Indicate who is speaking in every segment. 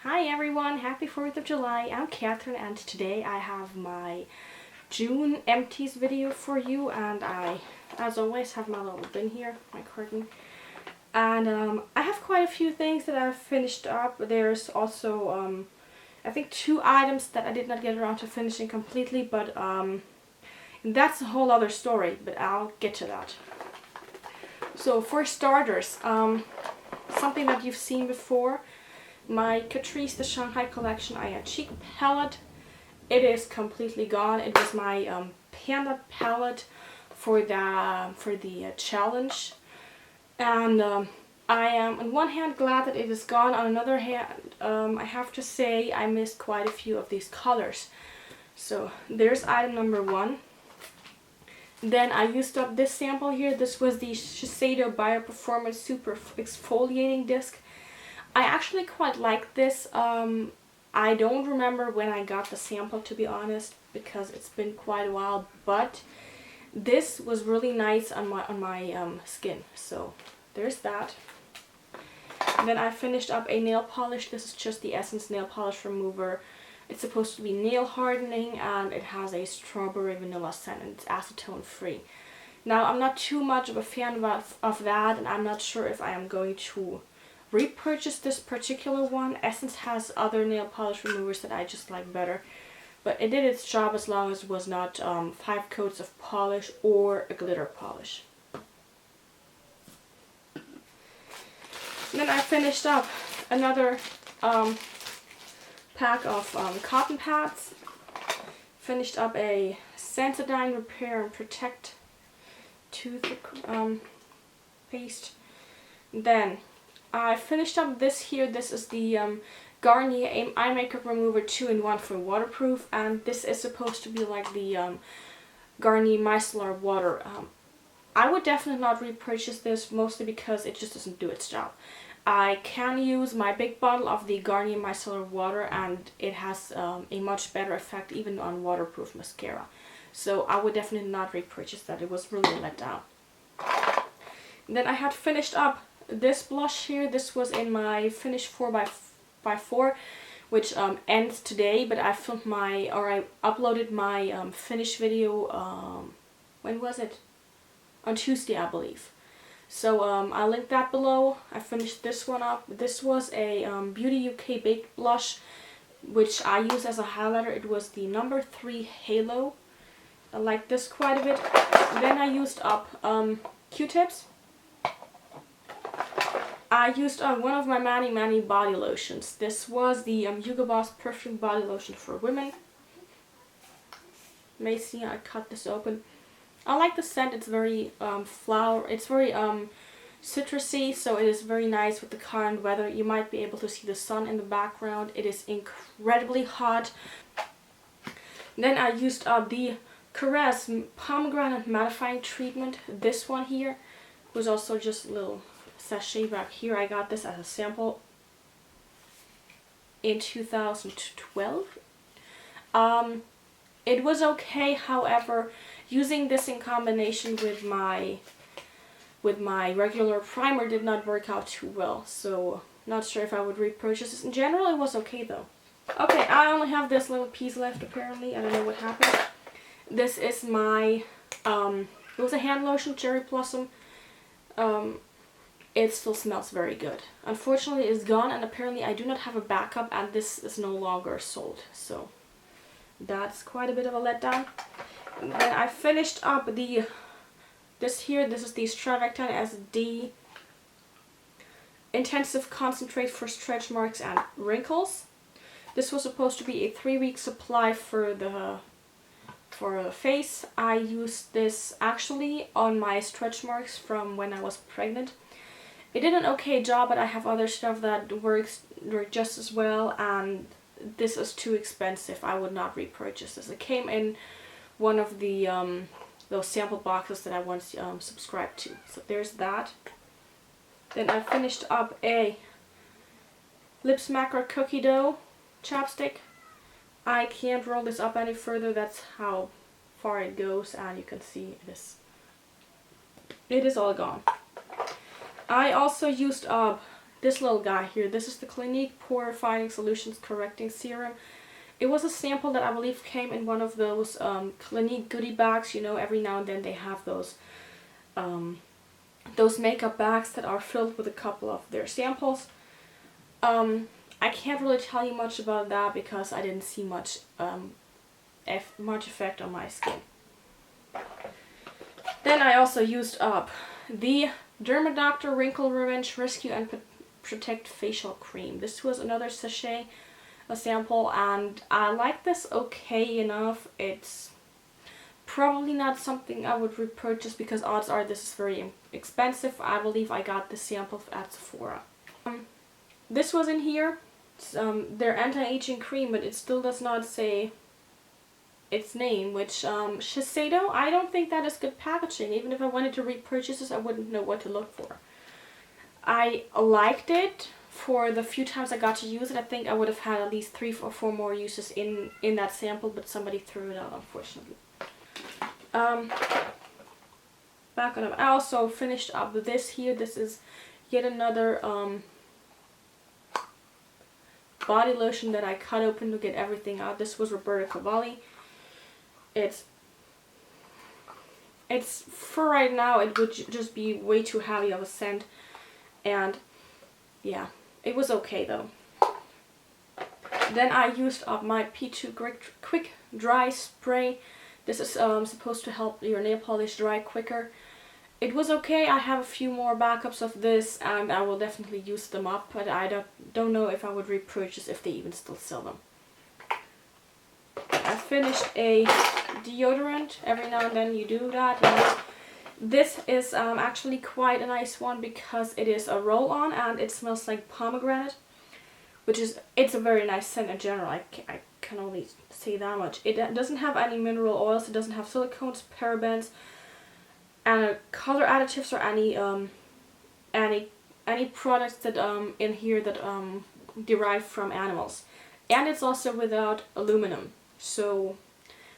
Speaker 1: Hi everyone, happy 4th of July. I'm Catherine and today I have my June Empties video for you, and I, as always, have my little bin here, my curtain. And I have quite a few things that I've finished up. There's also, I think 2 items that I did not get around to finishing completely, but that's a whole other story, but I'll get to that. So for starters, something that you've seen before, my Catrice the Shanghai collection Eye Cheek palette. It is completely gone. It was my panda palette for the challenge, and I am on one hand glad that it is gone. On another hand, I have to say I missed quite a few of these colors. So there's item number 1. Then I used up this sample here. This was the Shiseido Bio Performance Super Exfoliating Disc. I actually quite like this. I don't remember when I got the sample, to be honest, because it's been quite a while, but this was really nice on my skin. So there's that. And then I finished up a nail polish. This is just the Essence nail polish remover. It's supposed to be nail hardening, and it has a strawberry vanilla scent, and it's acetone free. Now, I'm not too much of a fan of that, and I'm not sure if I am going to repurchase this particular one. Essence has other nail polish removers that I just like better, but it did its job as long as it was not 5 coats of polish or a glitter polish. And then I finished up another pack of cotton pads. Finished up a Sensodyne Repair and Protect tooth paste. Then I finished up this here. This is the Garnier Eye Makeup Remover 2-in-1 for waterproof, and this is supposed to be like the Garnier Micellar Water. I would definitely not repurchase this, mostly because it just doesn't do its job. I can use my big bottle of the Garnier Micellar Water, and it has a much better effect even on waterproof mascara. So I would definitely not repurchase that. It was really a letdown. Then I had finished up this blush here. This was in my Finish 4x4, which ends today, but I uploaded my finish video, when was it? On Tuesday, I believe. So I'll link that below. I finished this one up. This was a Beauty UK Baked Blush, which I use as a highlighter. It was the number 3 Halo. I like this quite a bit. Then I used up Q-tips. I used one of my Mani Mani body lotions. This was the Hugo Boss Perfume Body Lotion for Women. You may see I cut this open. I like the scent. It's very it's very citrusy, so it is very nice with the current weather. You might be able to see the sun in the background. It is incredibly hot. Then I used the Caress Pomegranate Mattifying Treatment. This one here was also just a little sachet back here. I got this as a sample in 2012. It was okay, however, using this in combination with my regular primer did not work out too well, so not sure if I would repurchase this. In general, it was okay though. Okay, I only have this little piece left apparently. I don't know what happened. This is my, it was a hand lotion, Cherry Blossom. It still smells very good. Unfortunately, it's gone, and apparently I do not have a backup, and this is no longer sold, so that's quite a bit of a letdown. And then I finished up this here. This is the Stravectin SD Intensive Concentrate for Stretch Marks and Wrinkles. This was supposed to be a 3-week supply for the face. I used this actually on my stretch marks from when I was pregnant. It did an okay job, but I have other stuff that work just as well, and this is too expensive. I would not repurchase this. It came in one of the those sample boxes that I once subscribed to. So there's that. Then I finished up a Lip Smacker Cookie Dough chapstick. I can't roll this up any further. That's how far it goes, and you can see it is all gone. I also used up this little guy here. This is the Clinique Pore Fighting Solutions Correcting Serum. It was a sample that I believe came in one of those Clinique goodie bags. You know, every now and then they have those makeup bags that are filled with a couple of their samples. I can't really tell you much about that because I didn't see much effect on my skin. Then I also used up the Dermadoctor Wrinkle Revenge Rescue and Protect Facial Cream. This was another sachet, a sample, and I like this okay enough. It's probably not something I would repurchase because odds are this is very expensive. I believe I got this sample at Sephora. This was in here. It's, their anti-aging cream, but it still does not say its name, which Shiseido, I don't think that is good packaging. Even if I wanted to repurchase this, I wouldn't know what to look for. I liked it for the few times I got to use it. I think I would have had at least 3 or 4 more uses in that sample, but somebody threw it out, unfortunately. Back on up. I also finished up with this here. This is yet another body lotion that I cut open to get everything out. This was Roberta Cavalli. It's for right now, it would just be way too heavy of a scent, and yeah, it was okay though. Then I used up my P2 Quick Dry Spray. This is supposed to help your nail polish dry quicker. It was okay. I have a few more backups of this and I will definitely use them up, but I don't know if I would repurchase if they even still sell them. I finished a deodorant. Every now and then you do that. And this is actually quite a nice one because it is a roll-on and it smells like pomegranate, which is, it's a very nice scent in general. I can only say that much. It doesn't have any mineral oils. It doesn't have silicones, parabens, and color additives or any products that in here that derive from animals. And it's also without aluminum. So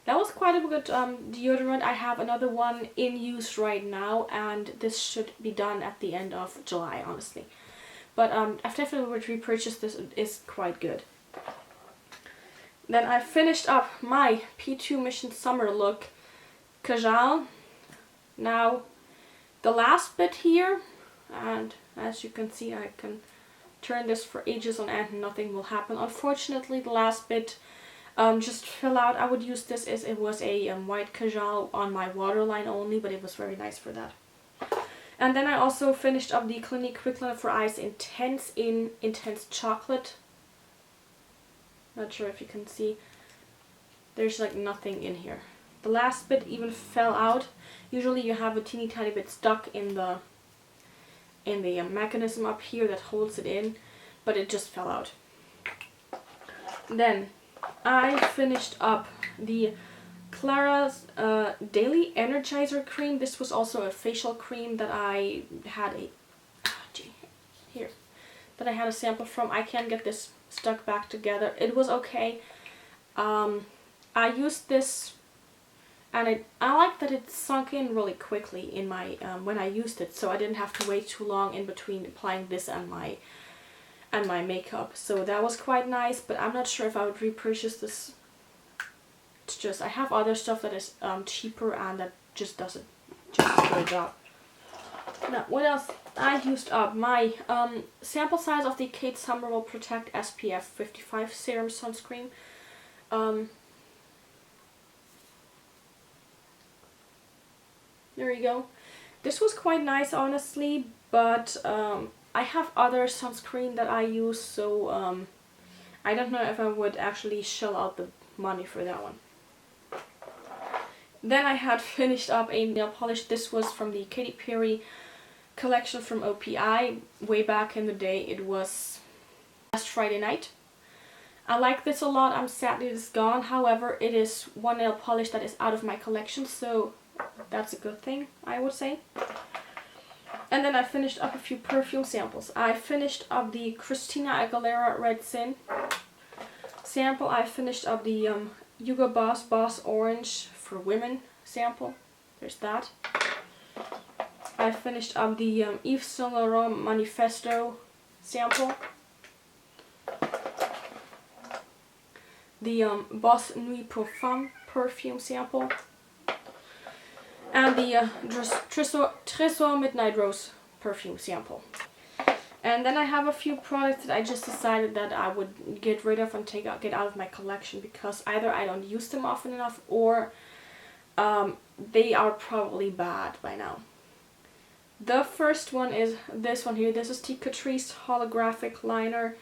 Speaker 1: that was quite a good deodorant. I have another one in use right now, and this should be done at the end of July, honestly. But I've definitely would repurchase this. It is quite good. Then I finished up my P2 Mission Summer Look Kajal. Now, the last bit here, and as you can see, I can turn this for ages on end and nothing will happen. Unfortunately, the last bit just fell out. I would use this as it was a white kajal on my waterline only, but it was very nice for that. And then I also finished up the Clinique Quick Liner for Eyes Intense in Intense Chocolate. Not sure if you can see. There's like nothing in here. The last bit even fell out. Usually you have a teeny tiny bit stuck in the mechanism up here that holds it in, but it just fell out. Then I finished up the Clara's Daily Energizer Cream. This was also a facial cream that I had that I had a sample from. I can't get this stuck back together. It was okay. I used this, and I like that it sunk in really quickly in my when I used it, so I didn't have to wait too long in between applying this and my makeup. So that was quite nice, but I'm not sure if I would repurchase this. It's just, I have other stuff that is cheaper and that just does a good job. Now, what else? I used up my sample size of the Kate Somerville Protect SPF 55 Serum Sunscreen. There you go. This was quite nice, honestly, but I have other sunscreen that I use, so I don't know if I would actually shell out the money for that one. Then I had finished up a nail polish. This was from the Katy Perry collection from OPI. Way back in the day, it was last Friday night. I like this a lot. I'm sad it is gone. However, it is one nail polish that is out of my collection, so that's a good thing, I would say. And then I finished up a few perfume samples. I finished up the Christina Aguilera Red Sin sample. I finished up the Hugo Boss Orange for Women sample. There's that. I finished up the Yves Saint Laurent Manifesto sample. The Boss Nuit Parfum perfume sample. And the Tresor Midnight Rose perfume sample. And then I have a few products that I just decided that I would get rid of and get out of my collection because either I don't use them often enough or they are probably bad by now. The first one is this one here. This is Tea Catrice holographic liner.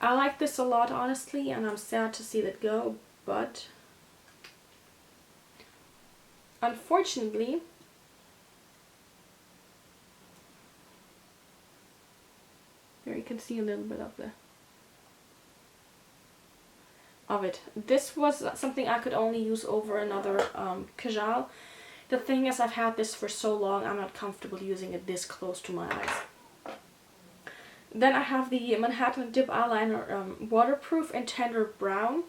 Speaker 1: I like this a lot, honestly, and I'm sad to see that go, but unfortunately there you can see a little bit of it. This was something I could only use over another Kajal. The thing is, I've had this for so long, I'm not comfortable using it this close to my eyes. Then I have the Manhattan Dip Eyeliner Waterproof and Tender Brown.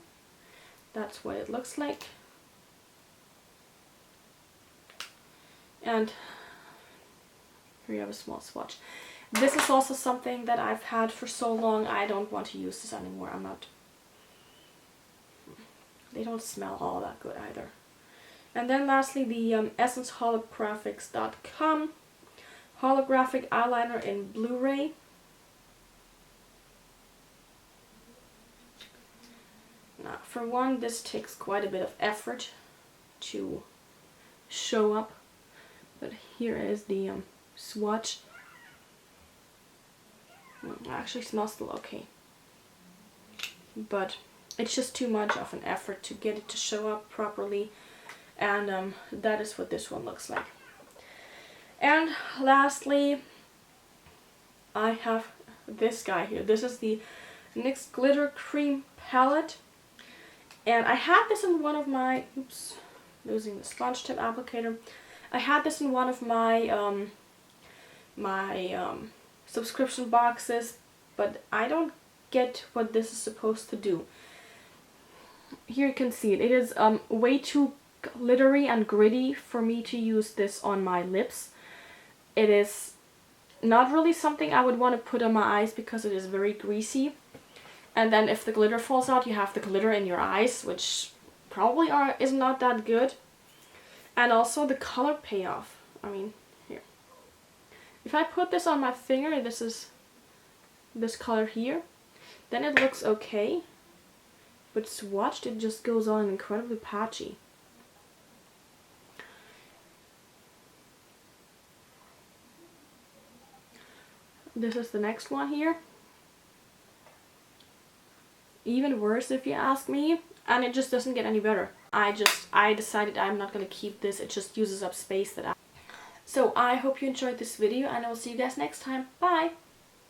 Speaker 1: That's what it looks like. And here you have a small swatch. This is also something that I've had for so long, I don't want to use this anymore. They don't smell all that good either. And then lastly, the Essence Holographics.com holographic eyeliner in Blu-ray. Now, for one, this takes quite a bit of effort to show up, but here is the swatch. It actually smells still okay, but it's just too much of an effort to get it to show up properly, and that is what this one looks like. And lastly, I have this guy here. This is the NYX Glitter Cream Palette, and I had this in one of my, oops, losing the sponge tip applicator. I had this in one of my subscription boxes, but I don't get what this is supposed to do. Here you can see it. It is way too glittery and gritty for me to use this on my lips. It is not really something I would want to put on my eyes because it is very greasy. And then if the glitter falls out, you have the glitter in your eyes, which probably is not that good. And also the color payoff. I mean, here. If I put this on my finger, this is this color here, then it looks okay. But swatched, it just goes on incredibly patchy. This is the next one here. Even worse if you ask me, and it just doesn't get any better. I decided I'm not gonna keep this. It just uses up space that I... So I hope you enjoyed this video, and I will see you guys next time. Bye!